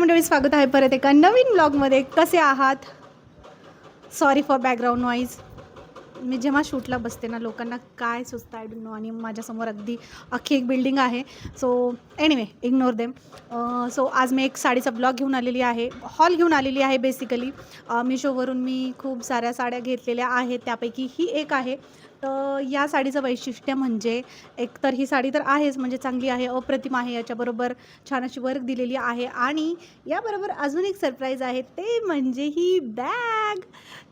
मंडळी, स्वागत आहे परत एका नवीन ब्लॉगमध्ये. कसे आहात? Sorry for background noise. मी जेव्हा शूटला बसते ना, लोकांना काय सुचतं आय डोंट नो. आणि माझ्यासमोर अगदी अख्खी एक बिल्डिंग आहे. So anyway, ignore them. So आज मी एक साडीचा ब्लॉग घेऊन आलेली आहे, हॉल घेऊन आलेली आहे बेसिकली. मिशोवरून मी खूप साऱ्या साड्या घेतलेल्या आहेत, त्यापैकी ही एक आहे. तर या साडीचं वैशिष्ट्य म्हणजे, एकतर ही साडी तर आहेच म्हणजे चांगली आहे, अप्रतिम आहे. याच्याबरोबर छान अशी वर्क दिलेली आहे आणि याबरोबर अजून एक सरप्राईज आहे, ते म्हणजे ही बॅग.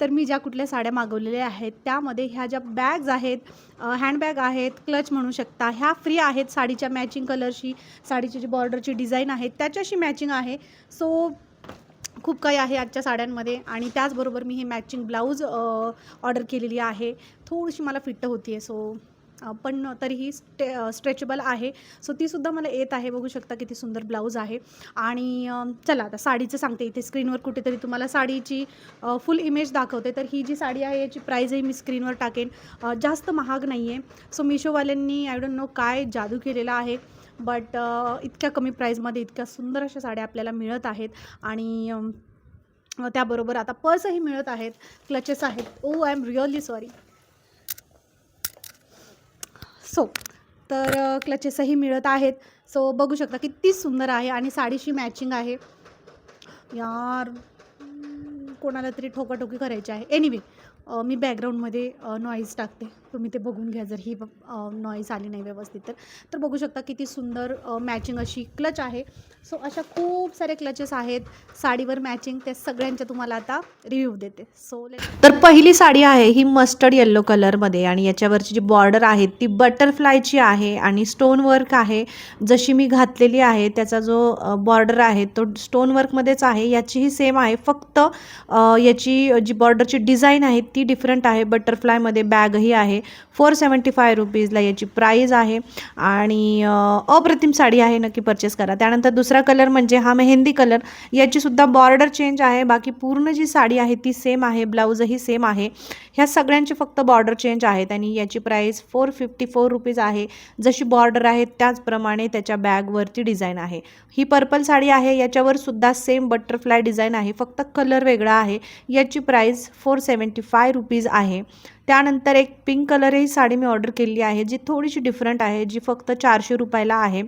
तर मी ज्या कुठल्या साड्या मागवलेल्या आहेत त्यामध्ये ह्या ज्या बॅग्स आहेत, हँडबॅग आहेत, क्लच म्हणू शकता, ह्या फ्री आहेत. साडीच्या मॅचिंग कलरशी, साडीची जी बॉर्डरची डिझाईन आहे त्याच्याशी मॅचिंग आहे. सो खूप काही आहे आजच्या साड्यांमध्ये. आणि त्याचबरोबर मी हे मॅचिंग ब्लाऊज ऑर्डर केलेली आहे. थोडीशी मला फिट्ट होती आहे, सो पण तरीही स्ट्रेचेबल आहे. सो तीसुद्धा मला येत आहे. बघू शकता किती सुंदर ब्लाऊज आहे. आणि चला आता साडीचं सांगते. इथे स्क्रीनवर कुठेतरी तुम्हाला साडीची फुल इमेज दाखवते. तर ही जी साडी आहे याची प्राईजही मी स्क्रीनवर टाकेन. जास्त महाग नाही आहे. सो मिशोवाल्यांनी आय डोंट नो काय जादू केलेला आहे, बट इतक्या कमी प्राईजमध्ये इतक्या सुंदर अशा साड्या आपल्याला मिळत आहेत. आणि त्याबरोबर आता पर्सही मिळत आहेत, क्लचेस आहेत. Oh I am really sorry. So तर क्लचेसही मिळत आहेत. सो बघू शकता किती सुंदर आहे आणि साडीशी मॅचिंग आहे. यार, कोणाला तरी ठोकाठोकी करायची आहे. एनिवे, मी बॅकग्राऊंडमध्ये नॉईज टाकते, तुम्ही ते बघून घ्या जर ही नॉईज आली नाही व्यवस्थित तर बघू शकता किती सुंदर मॅचिंग अशी क्लच आहे. सो अशा खूप सारे क्लचेस आहेत साडीवर मॅचिंग, ते सगळ्यांच्या तुम्हाला आता रिव्ह्यू देते. सो तर पहिली साडी आहे ही मस्टर्ड येल्लो कलरमध्ये आणि याच्यावरची जी बॉर्डर आहे ती बटरफ्लायची आहे आणि स्टोन वर्क आहे. जशी मी घातलेली आहे त्याचा जो बॉर्डर आहे तो स्टोन वर्कमध्येच आहे. याचीही सेम आहे, फक्त याची जी बॉर्डरची डिझाईन आहे ती डिफरंट आहे. बटरफ्लायमध्ये बॅगही आहे. 475 रुपीजला याची प्राईज आहे आणि अप्रतिम साडी आहे, नक्की परचेस करा. त्यानंतर दुसरा कलर म्हणजे हा मेहंदी कलर. याचीसुद्धा बॉर्डर चेंज आहे, बाकी पूर्ण जी साडी आहे ती सेम आहे, ब्लाऊजही सेम आहे. ह्या सगळ्यांचे फक्त बॉर्डर चेंज आहेत आणि याची प्राईस 454 रुपीज आहे. जशी बॉर्डर आहे त्याचप्रमाणे त्याच्या बॅगवरती डिझाईन आहे. ही पर्पल साडी आहे, याच्यावर सुद्धा सेम बटरफ्लाय डिझाईन आहे, फक्त कलर वेगळा आहे. याची प्राईस 475 रुपीज आहे. त्यानंतर एक पिंक कलर ही साडी मी ऑर्डर केली आहे, जी थोडीशी डिफरंट आहे, जी फक्त 400 रुपयाला आहे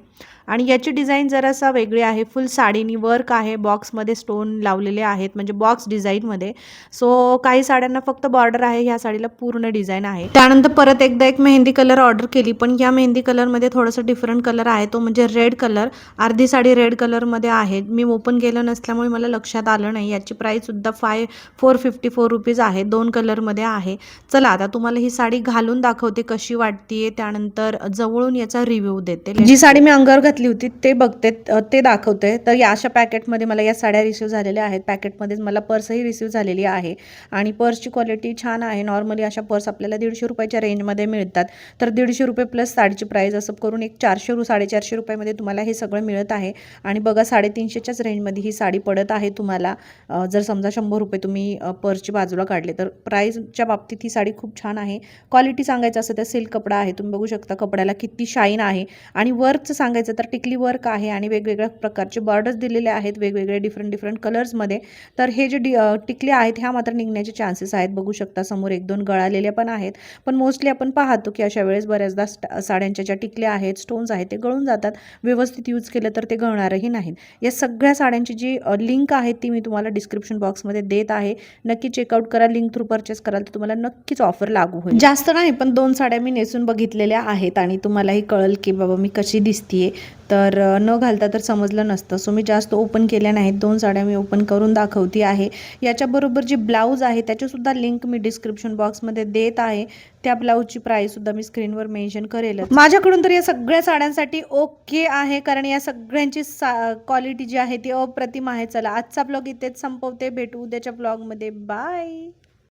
आणि याची डिझाईन जरासा वेगळी आहे. फुल साडीनी वर्क आहे, बॉक्समध्ये स्टोन लावलेले आहेत म्हणजे बॉक्स डिझाईनमध्ये. सो काही साड्यांना फक्त बॉर्डर आहे, ह्या साडीला पूर्ण डिझाईन आहे. त्यानंतर परत एकदा एक मेहंदी कलर ऑर्डर केली, पण या मेहंदी कलरमध्ये थोडंसं डिफरंट कलर आहे, तो म्हणजे रेड कलर. अर्धी साडी रेड कलरमध्ये आहे. मी ओपन केलं नसल्यामुळे मला लक्षात आलं नाही. याची प्राईससुद्धा 454 रुपीज आहे. 2 कलरमध्ये आहे. चला आता तुम्हाला ही साडी घालून दाखवते कशी वाटते, त्यानंतर जवळून याचा रिव्ह्यू देते. जी साडी मी अंगावर घातली होती ते बघते, ते दाखवते. तर या अशा पॅकेटमध्ये मला या साड्या रिसीव झालेल्या आहेत. पॅकेटमध्येच मला पर्सही रिसीव झालेली आहे आणि पर्सची क्वालिटी छान आहे. नॉर्मली अशा पर्स आपल्याला 150 रुपयाच्या रेंजमध्ये मिळतात. तर 150 रुपये प्लस साडीची प्राईस असं करून एक 400-450 रुपयामध्ये तुम्हाला हे सगळं मिळत आहे. आणि बघा 350च्याच रेंजमध्ये ही साडी पडत आहे तुम्हाला. जर समजा 100 रुपये तुम्ही पर्सची बाजूला काढले तर प्राईसच्या बाबतीत ही साडी खूप छान आहे. क्वालिटी सांगायचं असं तर सिल्क कपडा आहे, तुम्ही बघू शकता कपड्याला किती शाईन आहे. आणि वर्कचं सांगायचं तर टिकली वर्क आहे आणि वेगवेगळ्या प्रकारचे बॉर्डर्स दिलेले आहेत, वेगवेगळे डिफरंट कलर्समध्ये. तर हे जे टिकली आहेत ह्या मात्र निघण्याचे चान्सेस आहेत. बघू शकता समोर 1-2 गळालेल्या पण आहेत, पण मोस्टली आपण पाहतो की अशा वेळेस बऱ्याचदा साड्यांच्या ज्या टिकल्या आहेत, स्टोन्स आहेत, ते गळून जातात. व्यवस्थित यूज केलं तर ते गळणारही नाहीत. या सगळ्या साड्यांची जी लिंक आहे ती मी तुम्हाला डिस्क्रिप्शन बॉक्समध्ये देत आहे. नक्की चेकआउट करा. लिंक थ्रू परचेस कराल तर तुम्हाला नक्कीच ऑफर लागू होईल. जास्त नाही, पण 2 साड्या मी नेसून बघितलेल्या आहेत आणि तुम्हालाही कळेल की बाबा मी कशी दिसतीये. तर न घालता तर समजलं नसतं. सो मी जास्त ओपन केल्या नाहीत. 2 साड्या मी ओपन करून दाखवते आहे. याच्याबरोबर जी ब्लाऊज आहे त्याचीसुद्धा लिंक मी डिस्क्रिप्शन बॉक्समध्ये देत आहे. त्या ब्लाऊजची प्राईससुद्धा मी स्क्रीनवर मेन्शन करेलच. माझ्याकडून तर या सगळ्या साड्यांसाठी ओके आहे, कारण या सगळ्यांची क्वालिटी जी आहे ती अप्रतिम आहे. चला आजचा ब्लॉग इथेच संपवते. भेटू उद्याच्या ब्लॉगमध्ये. बाय.